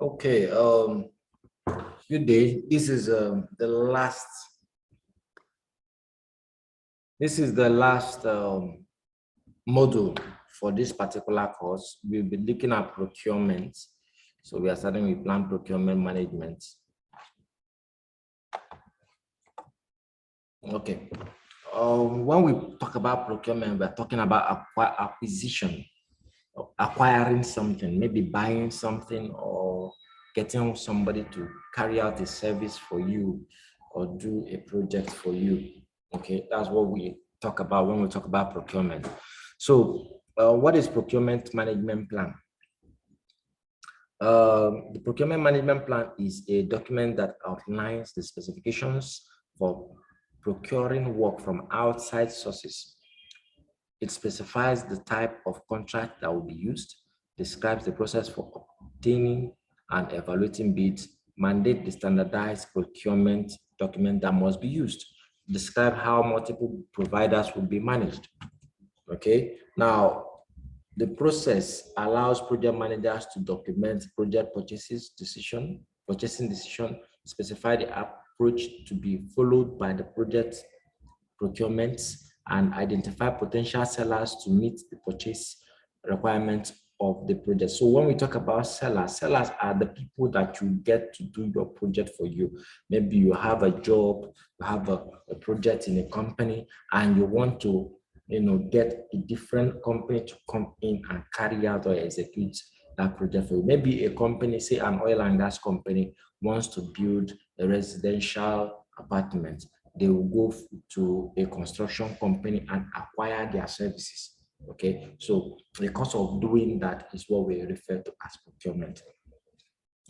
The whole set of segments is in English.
Okay, good day. This is the last. This is the last module for this particular course. We'll be looking at procurement. So we are starting with plan procurement management. Okay. When we talk about procurement, we're talking about acquisition, acquiring something, maybe buying something or getting somebody to carry out a service for you or do a project for you. Okay, that's what we talk about when we talk about procurement. So what is procurement management plan? The procurement management plan is a document that outlines the specifications for procuring work from outside sources. It specifies the type of contract that will be used, describes the process for obtaining and evaluating bids, mandate the standardized procurement document that must be used, describe how multiple providers will be managed. Okay, now the process allows project managers to document project purchasing decision, specify the approach to be followed by the project procurements, and identify potential sellers to meet the purchase requirements of the project. So when we talk about sellers are the people that you get to do your project for you. Maybe you have a job, you have a project in a company, and you want to get a different company to come in and carry out or execute that project for you. Maybe a company, say an oil and gas company, wants to build a residential apartment. They will go to a construction company and acquire their services. Okay, so the cost of doing that is what we refer to as procurement.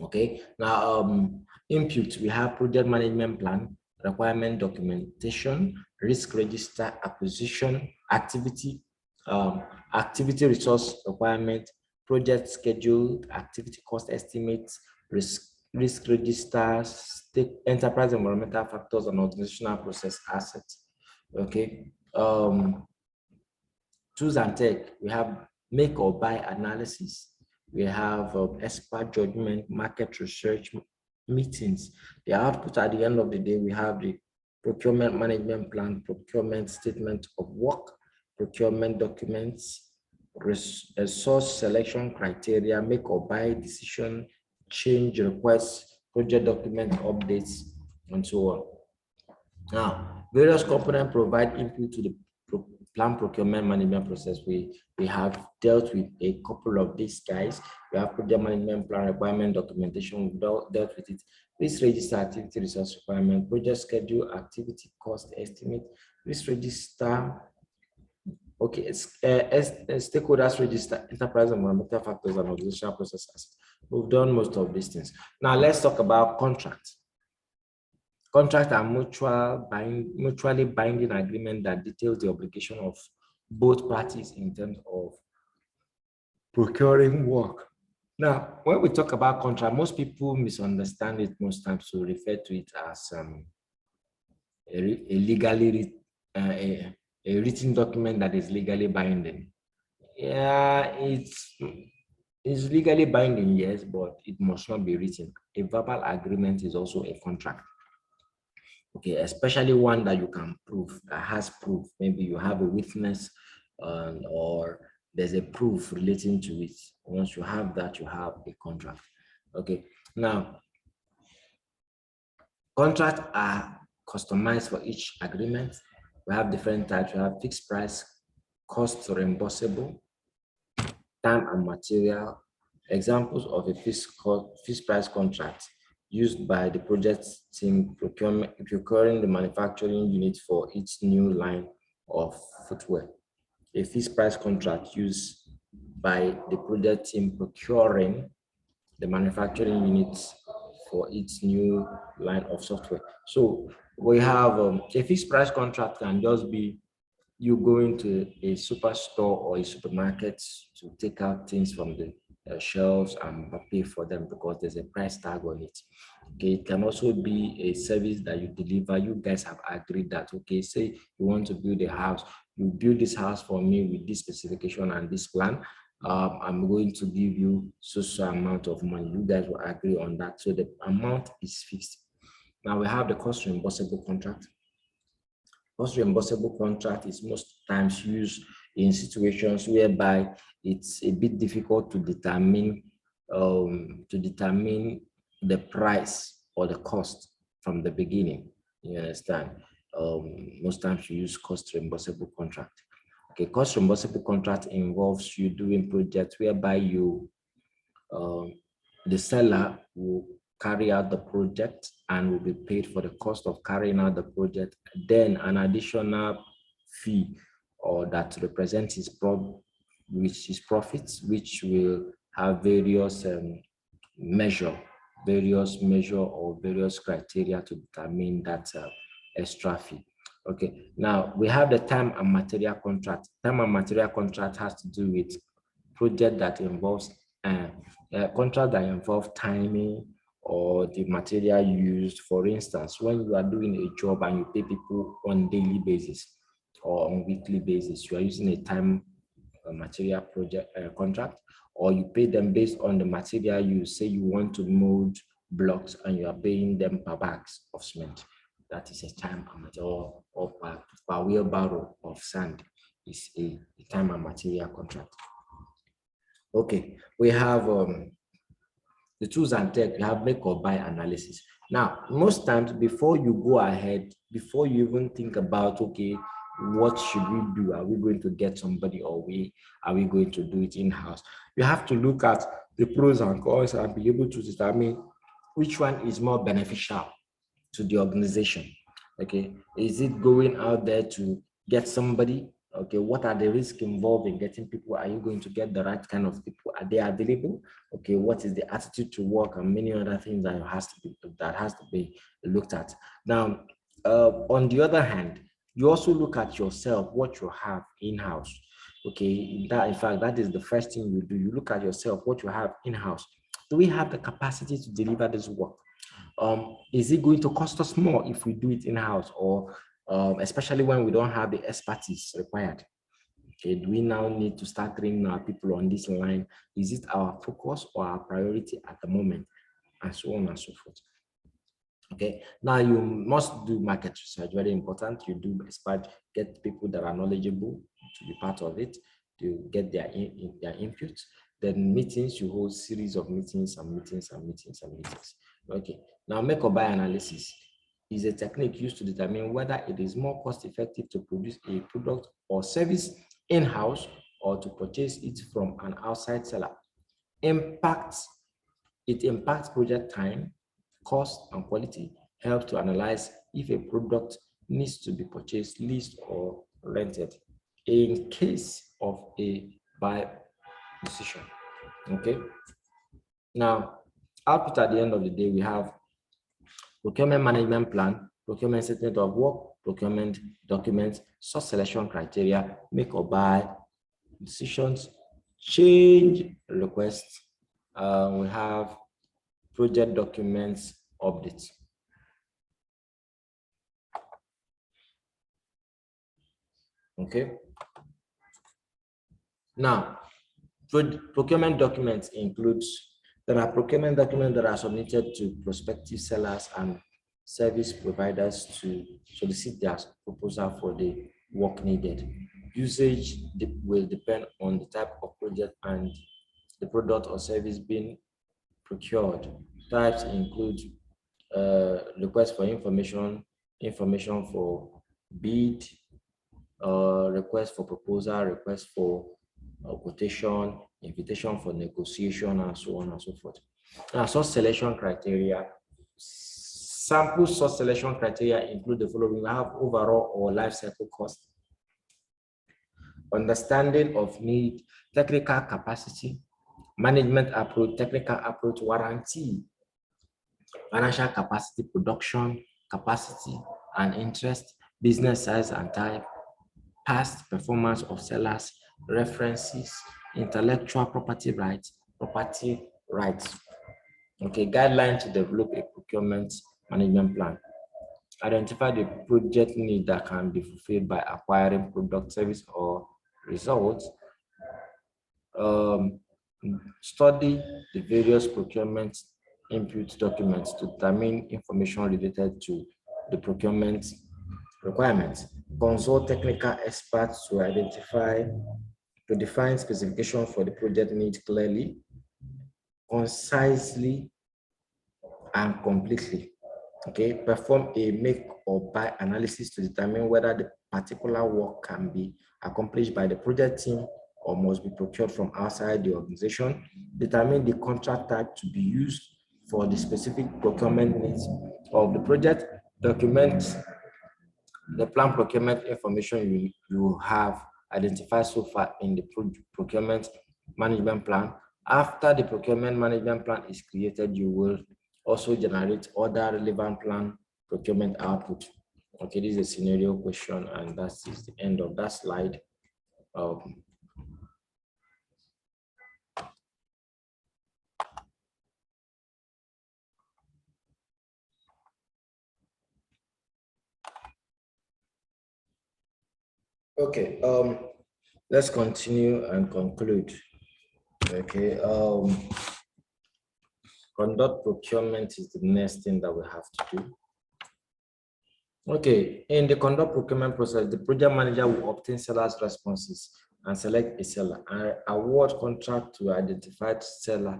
Okay, now input, we have project management plan, requirement documentation, risk register, acquisition, activity resource requirement, project schedule, activity cost estimates, risk registers, enterprise environmental factors, and organizational process assets. Okay, tools and tech, we have make or buy analysis, we have expert judgment, market research, meetings. The output at the end of the day, we have the procurement management plan, procurement statement of work, procurement documents, resource selection criteria, make or buy decision, change requests, project document updates, and so on. Now, various components provide input to the plan procurement management process. We have dealt with a couple of these guys. We have project management plan, requirement documentation, we've dealt with it. Risk register, activity resource requirement, project schedule, activity cost estimate, risk register. Okay, it's stakeholders register, enterprise environmental factors, and organizational processes. We've done most of these things. Now let's talk about contracts. Contracts are mutually binding agreement that details the obligation of both parties in terms of procuring work. Now, when we talk about contract, most people misunderstand it most times to refer to it as a written document that is legally binding. Yeah, it's legally binding, yes, but it must not be written. A verbal agreement is also a contract. Okay, especially one that you can prove, that has proof. Maybe you have a witness or there's a proof relating to it. Once you have that, you have a contract. Okay, now contracts are customized for each agreement. We have different types. We have fixed price, cost reimbursable, time and material. Examples of a fixed price contract used by the project team procuring the manufacturing unit for its new line of footwear. A fixed price contract used by the project team procuring the manufacturing units for its new line of software. So we have a fixed price contract can just be you going to a superstore or a supermarket to take out things from the shelves and pay for them because there's a price tag on it. Okay, it can also be a service that you deliver. You guys have agreed that, okay, say you want to build a house, you build this house for me with this specification and this plan, I'm going to give you so amount of money. You guys will agree on that. So the amount is fixed. Now we have the cost reimbursable contract. Cost reimbursable contract is most times used in situations whereby it's a bit difficult to determine the price or the cost from the beginning. You understand? Most times you use cost reimbursable contract. Okay, cost reimbursable contract involves you doing projects whereby the seller will carry out the project and will be paid for the cost of carrying out the project. Then an additional fee or that represents his profits, which will have various measure or various criteria to determine that extra fee. Okay, now we have the time and material contract. Time and material contract has to do with project that involves contract that involve timing or the material used. For instance, when you are doing a job and you pay people on daily basis or on weekly basis, you are using a time material project contract, or you pay them based on the material you say you want to mold blocks and you are paying them per bags of cement. That is a time and material, or per wheelbarrow of sand is a time and material contract. Okay, we have the tools and tech. We have make or buy analysis. Now, most times before you go ahead, before you even think about, okay, what should we do? Are we going to get somebody, or are we going to do it in-house? You have to look at the pros and cons and be able to determine which one is more beneficial to the organization. Okay, is it going out there to get somebody? Okay, what are the risks involved in getting people? Are you going to get the right kind of people? Are they available? Okay, what is the attitude to work, and many other things that has to be looked at. Now, on the other hand, you also look at yourself, what you have in-house. Okay, in fact, that is the first thing you do. You look at yourself, what you have in-house. Do we have the capacity to deliver this work? Is it going to cost us more if we do it in-house, or especially when we don't have the expertise required? Okay, do we now need to start training our people on this line? Is it our focus or our priority at the moment? And so on and so forth. Okay, now you must do market research, very important. You do get people that are knowledgeable to be part of it, to get their input. Then meetings, you hold series of meetings and meetings and meetings and meetings. Okay, now make or buy analysis is a technique used to determine whether it is more cost effective to produce a product or service in-house or to purchase it from an outside seller. It impacts project time, cost, and quality. Helps to analyze if a product needs to be purchased, leased, or rented in case of a buy decision. Okay. Now, output at the end of the day, we have procurement management plan, procurement statement of work, procurement documents, source selection criteria, make or buy decisions, change requests. We have project documents updates. Okay. Now, procurement documents there are procurement documents that are submitted to prospective sellers and service providers to solicit their proposal for the work needed. Usage will depend on the type of project and the product or service being procured. Types include request for information for bid, request for proposal, request for quotation, invitation for negotiation, and so on and so forth. Now, source selection criteria. Sample source selection criteria include the following. We have overall or life cycle cost, understanding of need, technical capacity, management approach, technical approach, warranty, financial capacity, production capacity and interest, business size and type, past performance of sellers, references, intellectual property rights. Okay, guideline to develop a procurement management plan. Identify the project need that can be fulfilled by acquiring product, service, or results. Study the various procurement input documents to determine information related to the procurement requirements. Consult technical experts to define specifications for the project needs clearly, concisely, and completely. Okay, perform a make or buy analysis to determine whether the particular work can be accomplished by the project team or must be procured from outside the organization. Determine the contract type to be used for the specific procurement needs of the project. Document the plan procurement information you have identified so far in the procurement management plan. After the procurement management plan is created, you will also generate other relevant plan procurement output. Okay, this is a scenario question, and that is the end of that slide. Okay, let's continue and conclude. Okay, conduct procurement is the next thing that we have to do. Okay, in the conduct procurement process, the project manager will obtain sellers' responses and select a seller and award contract to identified seller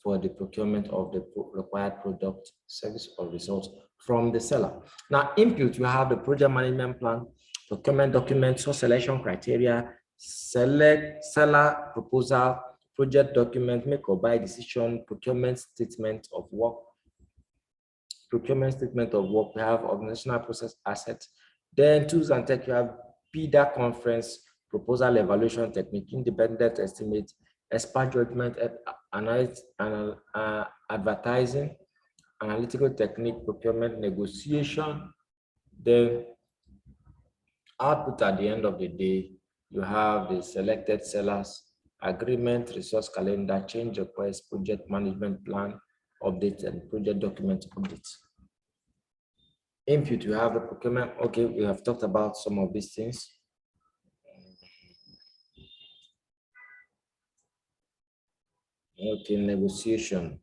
for the procurement of the required product, service, or results from the seller. Now, input, you have the project management plan, procurement document, source selection criteria, select seller proposal, project document, make or buy decision, procurement statement of work, we have organizational process assets. Then tools and tech, you have bidder conference, proposal evaluation technique, independent estimate, expert judgment, advertising, analytical technique, procurement negotiation. Then output at the end of the day, you have the selected sellers, agreement, resource calendar, change request, project management plan, update, and project document updates. Input, you have the procurement. Okay, we have talked about some of these things. Okay, negotiation.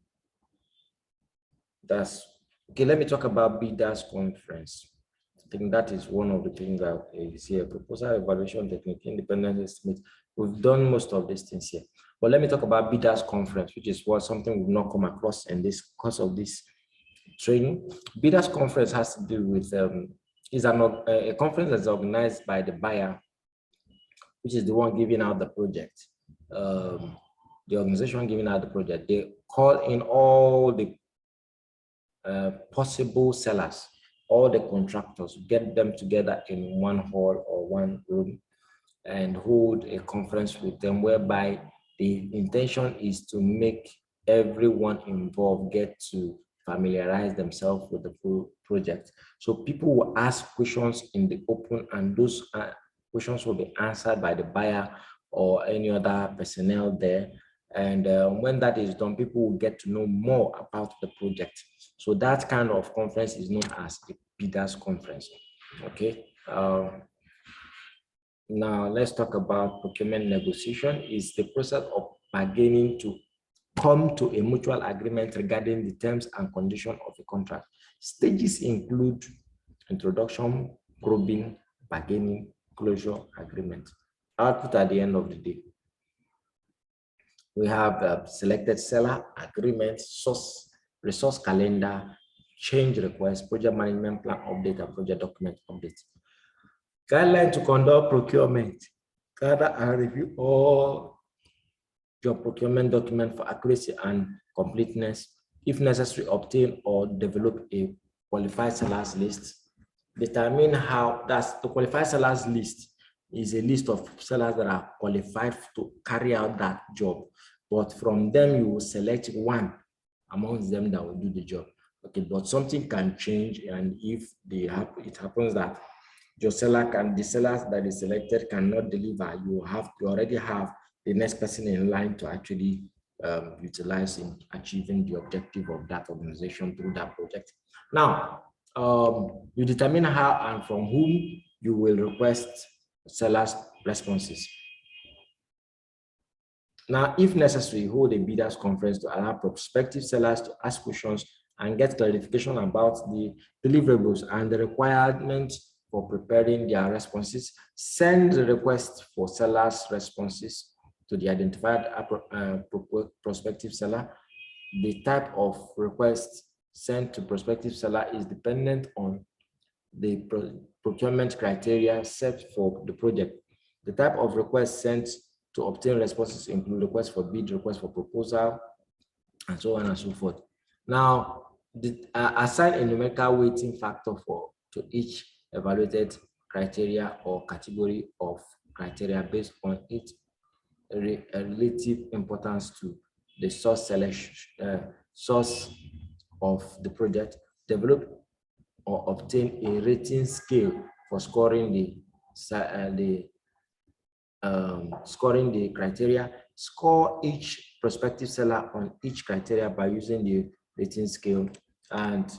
That's okay. Let me talk about bidders conference. I think that is one of the things that is here. Proposal evaluation technique, independent estimate. We've done most of these things here. But let me talk about bidders conference, which is something we've not come across in this course of this training. Bidders conference has to do with is a conference that's organized by the buyer, which is the one giving out the project. The organization giving out the project, they call in all the possible sellers, all the contractors, get them together in one hall or one room and hold a conference with them, whereby the intention is to make everyone involved get to familiarize themselves with the full project. So people will ask questions in the open, and those questions will be answered by the buyer or any other personnel there. And when that is done, people will get to know more about the project. So that kind of conference is known as a bidders conference. Okay. Now let's talk about procurement negotiation. Is the process of bargaining to come to a mutual agreement regarding the terms and conditions of a contract. Stages include introduction, probing, bargaining, closure, agreement. Output at the end of the day. We have selected seller, agreement, source, resource calendar, change request, project management plan update, and project document update. Guideline to conduct procurement. Gather and review all your procurement document for accuracy and completeness. If necessary, obtain or develop a qualified sellers list. Determine how that's the qualified sellers list is a list of sellers that are qualified to carry out that job. But from them, you will select one amongst them that will do the job. Okay, but something can change, and if it happens that your the sellers that is selected cannot deliver, you already have the next person in line to actually utilize in achieving the objective of that organization through that project. Now, you determine how and from whom you will request sellers' responses. Now, if necessary, hold a bidders conference to allow prospective sellers to ask questions and get clarification about the deliverables and the requirements for preparing their responses. Send the request for sellers' responses to the identified prospective seller. The type of request sent to prospective seller is dependent on the procurement criteria set for the project. The type of request sent to obtain responses include requests for bid, requests for proposal, and so on and so forth. Now, assign a numerical weighting factor to each evaluated criteria or category of criteria based on its relative importance to the source selection, source of the project. Develop or obtain a rating scale for scoring the criteria. Score each prospective seller on each criteria by using the rating scale, and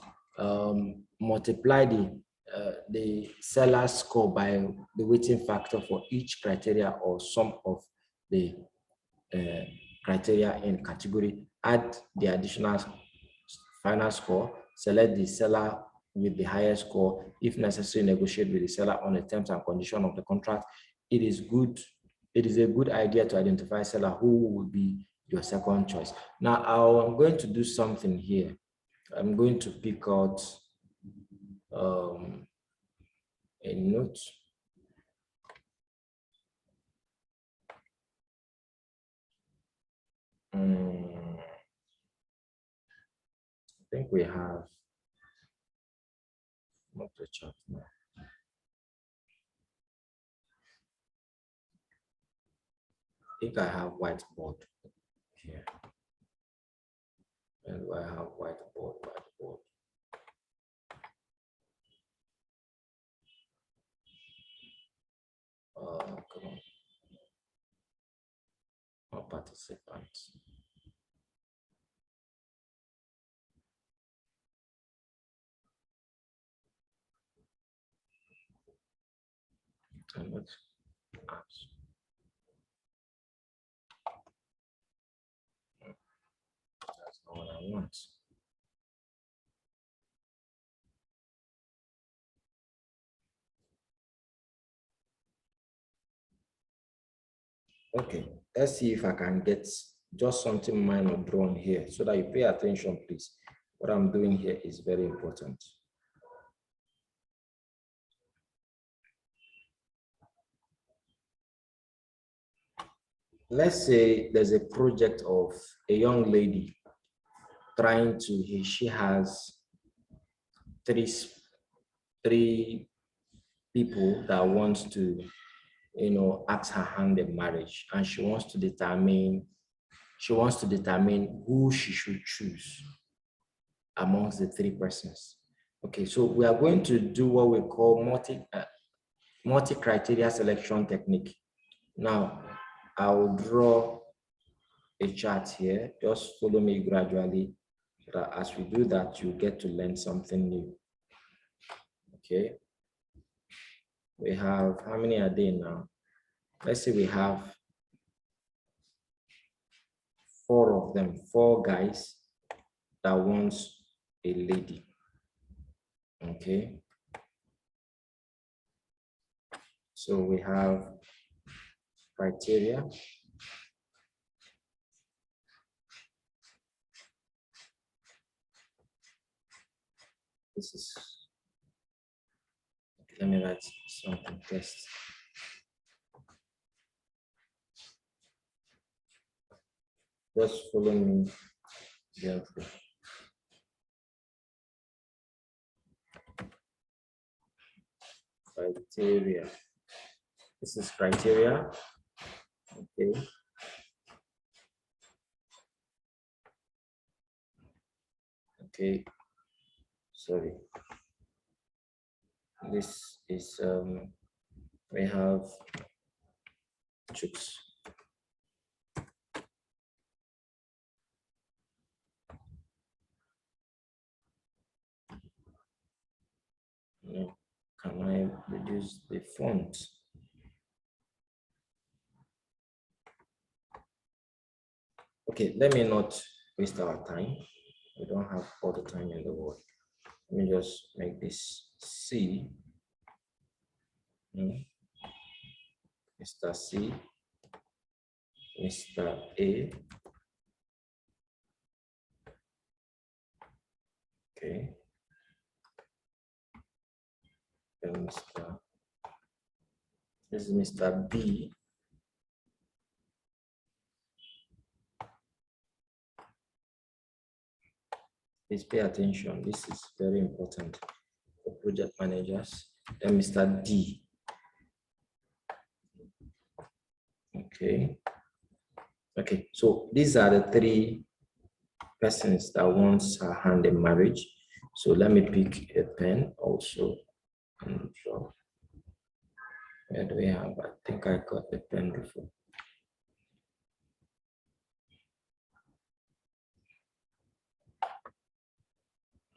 multiply the seller score by the weighting factor for each criteria or sum of the criteria in category. Add the additional final score. Select the seller with the highest score. If necessary, negotiate with the seller on the terms and conditions of the contract. It is a good idea to identify seller who will be your second choice. Now, I'm going to do something here. I'm going to pick out a note. I think we have not the chart now. I think I have whiteboard here. And I have whiteboard. Come on. All participants. And let's apps. That's not what I want. Okay, let's see if I can get just something minor drawn here so that you pay attention, please. What I'm doing here is very important. Let's say there's a project of a young lady she has three people that want to, ask her hand in marriage, and she wants to determine who she should choose amongst the three persons. Okay, so we are going to do what we call multi-criteria selection technique. Now, I will draw a chart here. Just follow me gradually. So that as we do that, you get to learn something new. Okay. We have, how many are there now? Let's say we have 4 of them, 4 guys that wants a lady. Okay. So we have criteria. This is, let me write something test. Just follow me gently. Criteria. This is criteria. Okay. Okay. Sorry. This is we have chooks. No. Can I reduce the font? Okay, let me not waste our time. We don't have all the time in the world. Let me just make this C. Mr. C, Mr. A. Okay. And this is Mr. B. Please pay attention. This is very important for project managers. And Mr. D. Okay. Okay. So these are the three persons that wants her hand in marriage. So let me pick a pen also and draw. Where do we have? I think I got the pen before.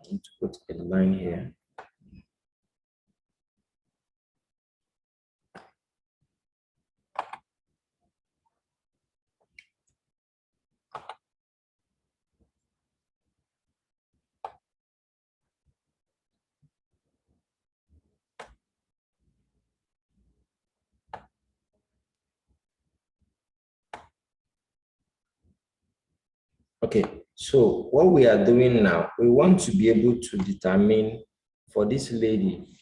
I need to put a line here. Okay, so what we are doing now, we want to be able to determine for this lady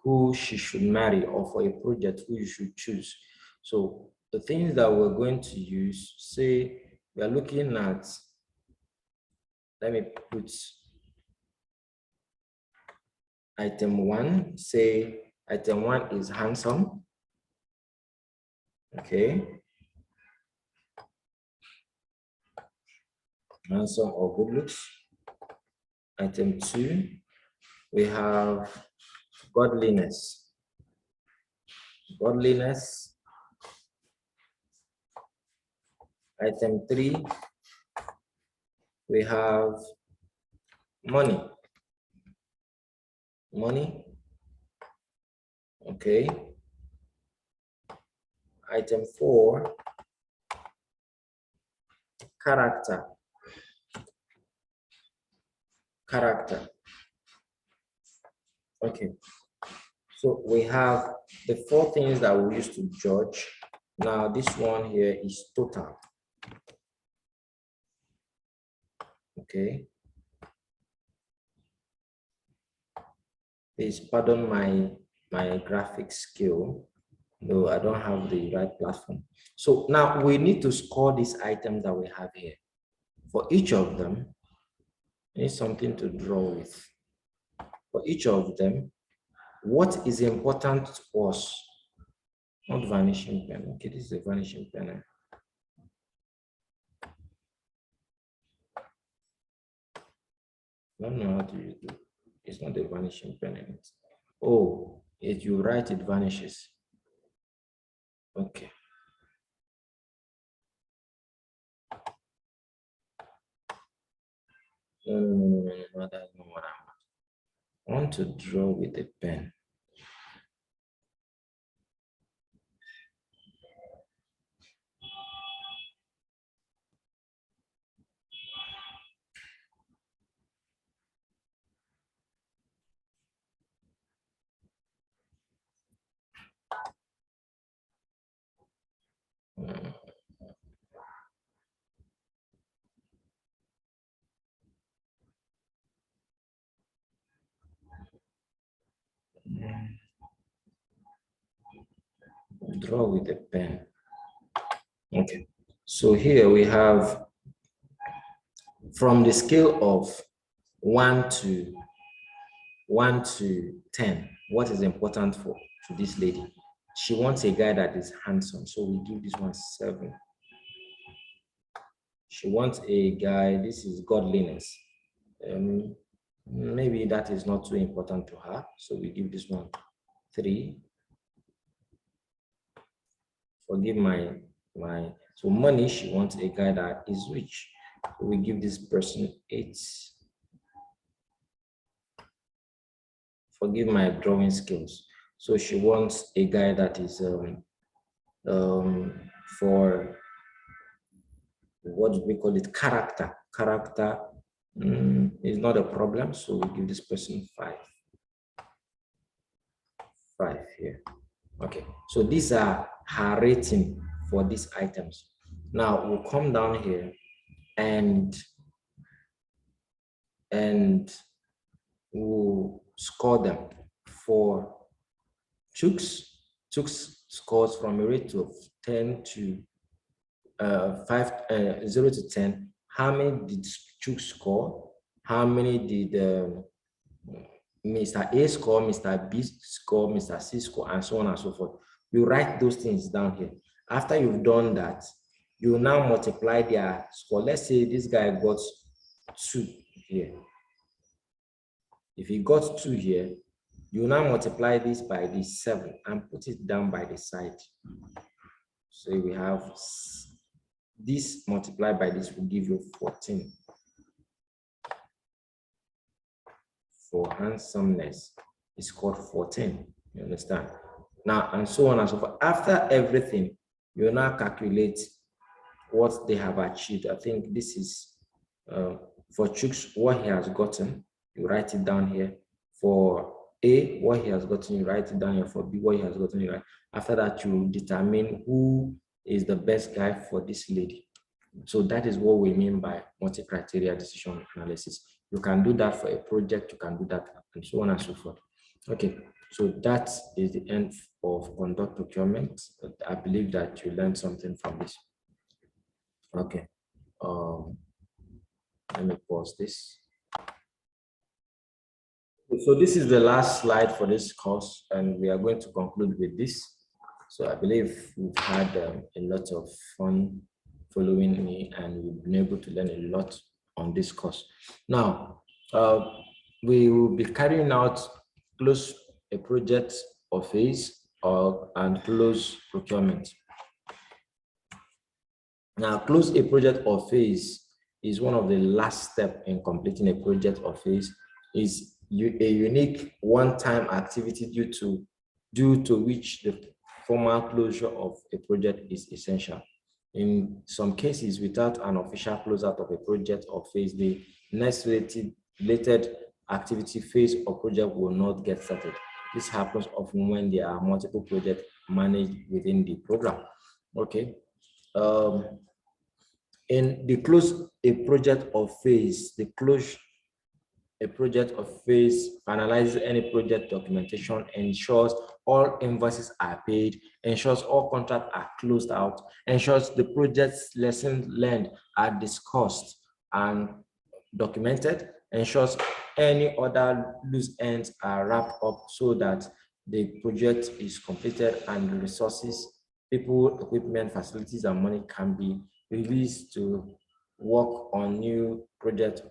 who she should marry, or for a project who you should choose. So the things that we're going to use, say we are looking at, let me put item 1, say item 1 is handsome. Okay. Handsome or good looks. Item 2, we have godliness. Godliness. Item 3, we have money. Money. Okay. Item 4, character. Character. Okay. So we have the 4 things that we use to judge. Now this one here is total. Okay. Please pardon my graphic skill. No, I don't have the right platform. So now we need to score these items that we have here. For each of them, we need something to draw with. For each of them, what is important to us? Not vanishing pen. Okay, this is a vanishing pen. I don't know how to use it. It's not a vanishing pen in it. Oh, if you write, it vanishes. Okay. No, that's not what I want. I want to draw with a pen. Draw with a pen. Okay. So here we have, from the scale of 1 to 10, what is important to this lady? She wants a guy that is handsome, so we give this one 7. She wants a guy, this is godliness. Maybe that is not too important to her, so we give this one 3. Forgive my so money, she wants a guy that is rich, so we give this person 8. Forgive my drawing skills. So she wants a guy that is for what do we call it, character. Character is not a problem, so we give this person 5 here. Okay, so these are her rating for these items. Now we'll come down here and we'll score them. For Chooks scores from a rate of 10 to 0 to 10. How many did Chooks score? How many did Mr. A score, Mr. B score, Mr. C score, and so on and so forth? You write those things down here. After you've done that, you now multiply their score. Let's say this guy got 2 here. If he got 2 here, you now multiply this by the 7 and put it down by the side. So we have this multiplied by this will give you 14. For handsomeness, it's called 14. You understand? Now, and so on and so forth. After everything, you now calculate what they have achieved. I think this is for Chooks, what he has gotten. You write it down here. For A, what he has gotten, you write it down here. For B, what he has gotten, you write. After that, you determine who is the best guy for this lady. So that is what we mean by multi-criteria decision analysis. You can do that for a project, you can do that, and so on and so forth. Okay, so that is the end of conduct procurement. I believe that you learned something from this. Okay, let me pause this. So this is the last slide for this course, and we are going to conclude with this. So I believe we've had a lot of fun following me, and we've been able to learn a lot on this course. Now, we will be carrying out close a project or phase and close procurement. Now, close a project or phase is one of the last steps in completing a project or phase. Is a unique one-time activity due to which the formal closure of a project is essential. In some cases, without an official closeout of a project or phase, the next related activity, phase, or project will not get started. This happens often when there are multiple projects managed within the program. Okay. In the close a project or phase, the close a project or phase finalizes any project documentation, ensures all invoices are paid, ensures all contracts are closed out, ensures the project's lessons learned are discussed and documented, ensures any other loose ends are wrapped up so that the project is completed and the resources, people, equipment, facilities, and money can be released to work on new project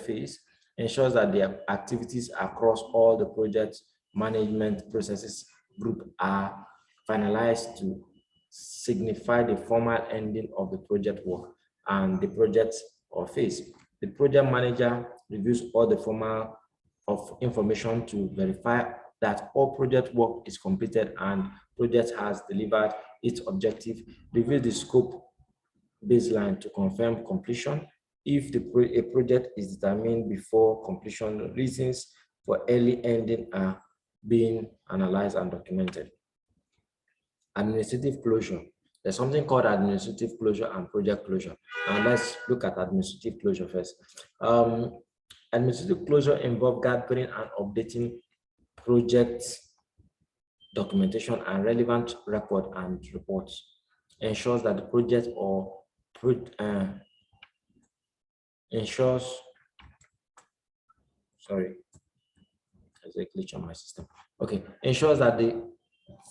phase, ensures that the activities across all the project management processes group are finalized to signify the formal ending of the project work and the project or phase. The project manager reviews all the formal of information to verify that all project work is completed and project has delivered its objective, reviews the scope baseline to confirm completion. If a project is determined before completion, reasons for early ending are being analyzed and documented. Administrative closure. There's something called administrative closure and project closure. Now let's look at administrative closure first. Administrative closure involves gathering and updating project documentation and relevant record and reports. Ensures that the project or ensures, sorry, there's a glitch on my system. Okay, ensures that the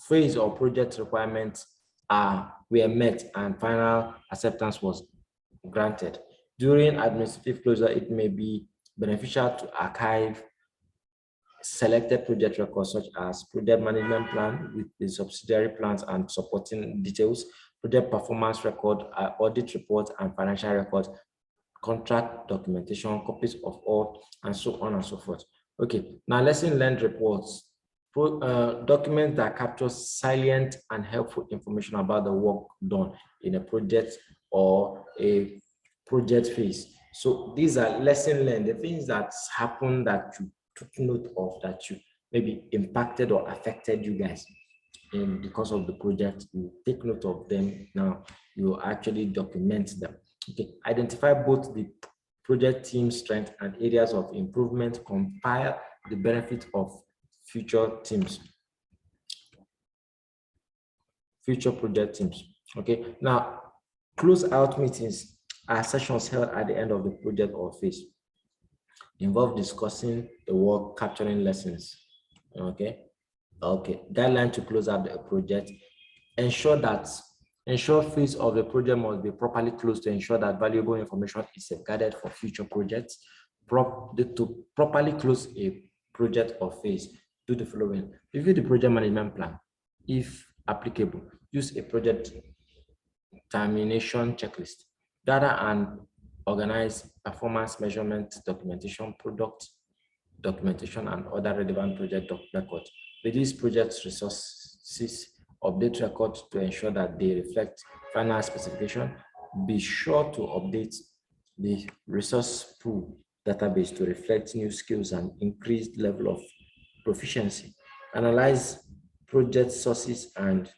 phase or project requirements were met and final acceptance was granted. During administrative closure, it may be beneficial to archive selected project records such as project management plan with the subsidiary plans and supporting details, project performance record, audit report and financial records, contract documentation, copies of all, and so on and so forth. Okay, now lesson learned reports. Documents that capture salient and helpful information about the work done in a project or a project phase. So these are lessons learned, the things that happened that you took note of, that you maybe impacted or affected you guys in because of the project. You take note of them. Now you actually document them. Okay, identify both the project team strength and areas of improvement, compile the benefit of future teams, future project teams. Okay, now close out meetings are sessions held at the end of the project or phase, involve discussing the work, capturing lessons. Okay, guideline to close out the project. Ensure phase of the project must be properly closed to ensure that valuable information is safeguarded for future projects. To properly close a project or phase, do the following: review the project management plan. If applicable, use a project termination checklist. Gather and organize performance measurement documentation, product documentation, and other relevant project records. Release project resources, update records to ensure that they reflect final specification. Be sure to update the resource pool database to reflect new skills and increased level of proficiency. Analyze project sources and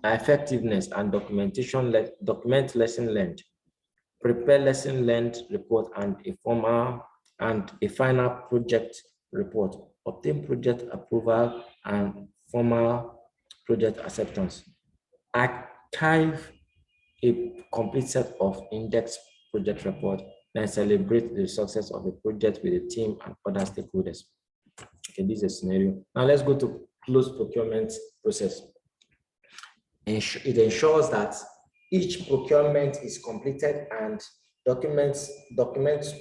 effectiveness and documentation. Document lesson learned. Prepare lesson learned report and a final project report. Obtain project approval and formal project acceptance. Archive a complete set of index project report, then celebrate the success of the project with the team and other stakeholders. Okay, this is a scenario. Now let's go to close procurement process. It ensures that each procurement is completed and documents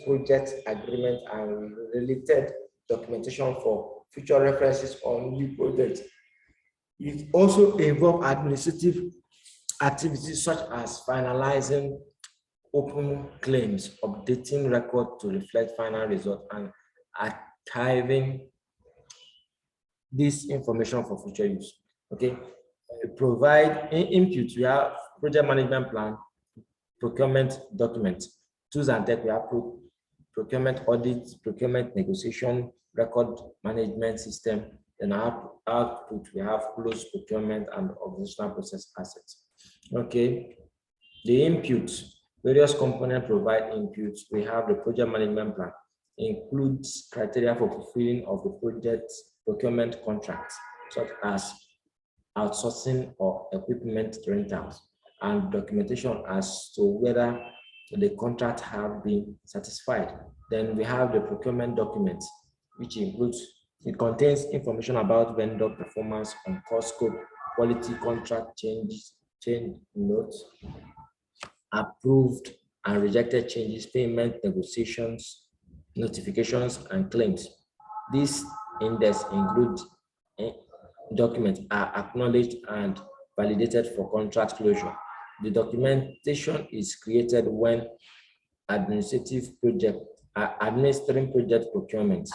project agreement and related documentation for future references on new projects. It also involves administrative activities such as finalizing open claims, updating record to reflect final result, and archiving this information for future use. Okay, provide input. We have project management plan, procurement document. Tools and tech, we have procurement audit, procurement negotiation, record management system. Then output, we have close procurement and organizational process assets. Okay, the input, various components provide inputs. We have the project management plan, includes criteria for fulfilling of the project procurement contracts, such as outsourcing or equipment rentals, and documentation as to whether the contract have been satisfied. Then we have the procurement document, which it contains information about vendor performance on cost scope, quality, contract change notes, approved and rejected changes, payment negotiations, notifications, and claims. This index includes documents are acknowledged and validated for contract closure. The documentation is created when administering project procurement.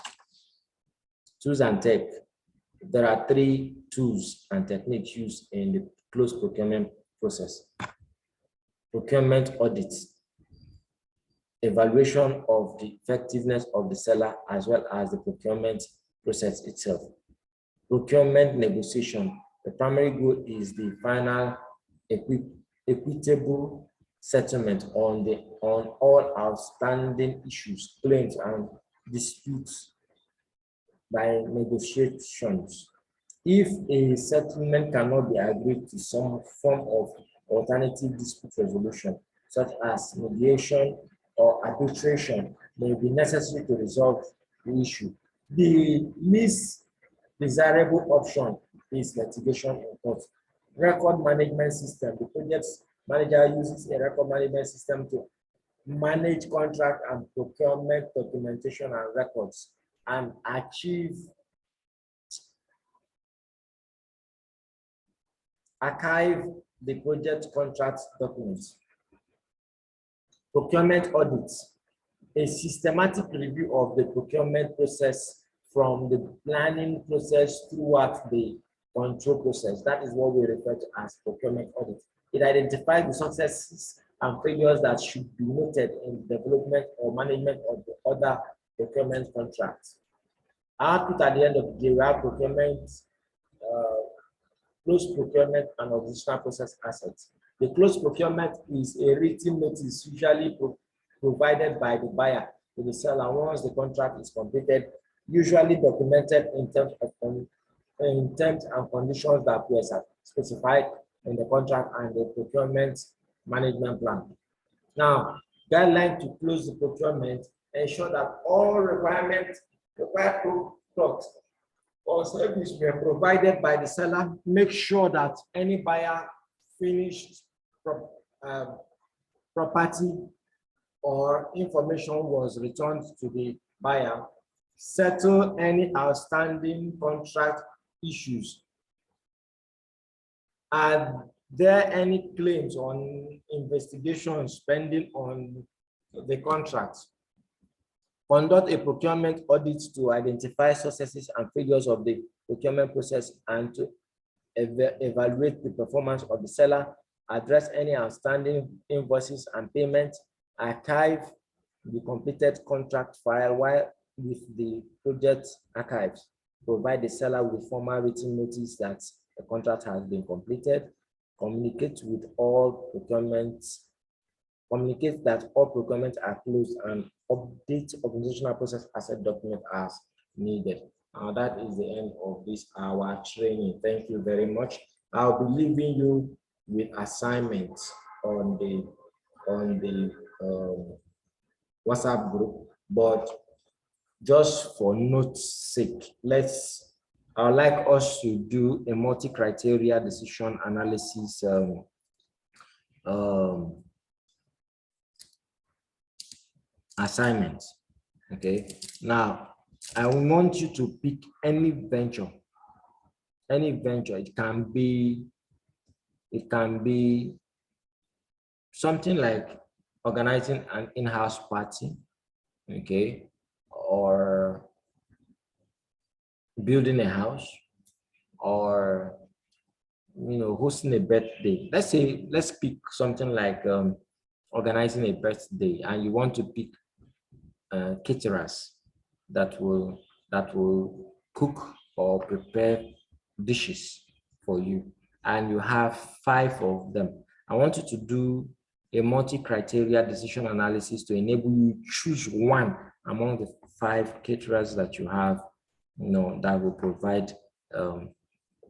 Tools and tech. There are 3 tools and techniques used in the close procurement process. Procurement audit, evaluation of the effectiveness of the seller as well as the procurement process itself. Procurement negotiation, the primary goal is the final equitable settlement on all outstanding issues, claims, and disputes by negotiations. If a settlement cannot be agreed to, some form of alternative dispute resolution, such as mediation or arbitration, may be necessary to resolve the issue. The least desirable option is litigation in court. Record management system. The project manager uses a record management system to manage contract and procurement documentation and records and archive the project contract documents. Procurement audits, a systematic review of the procurement process from the planning process throughout the control process. That is what we refer to as procurement audit. It identifies the successes and failures that should be noted in the development or management of the other procurement contracts. Output at the end of the day, we have procurement, closed procurement, and organizational process assets. The closed procurement is a written notice usually provided by the buyer to the seller once the contract is completed, usually documented in terms and conditions that were specified in the contract and the procurement management plan. Now, guideline to close the procurement ensure that all required products or service were provided by the seller. Make sure that any buyer finished property or information was returned to the buyer, settle any outstanding contract issues. Are there any claims on investigations pending on the contract? Conduct a procurement audit to identify successes and failures of the procurement process and to evaluate the performance of the seller, address any outstanding invoices and payments, archive the completed contract file while with the project archives, provide the seller with formal written notice that the contract has been completed, communicate that all procurements are closed, and update organizational process asset document as needed. That is the end of this hour training. Thank you very much. I'll be leaving you with assignments on the WhatsApp group, but just for note's sake, I'd like us to do a multi-criteria decision analysis assignment. Okay, now I want you to pick any venture. It can be something like organizing an in-house party, okay, or building a house, or hosting a birthday. Let's pick something like organizing a birthday, and you want to pick caterers that will cook or prepare dishes for you, and you have 5 of them. I want you to do a multi-criteria decision analysis to enable you choose one among the 5 caterers that you have, that will provide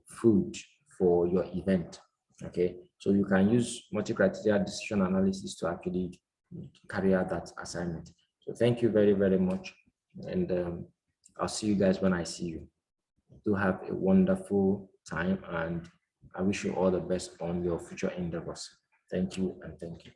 food for your event. Okay, so you can use multi-criteria decision analysis to actually carry out that assignment. So thank you very, very much. And I'll see you guys when I see you. Do have a wonderful time, and I wish you all the best on your future endeavors. Thank you, and thank you.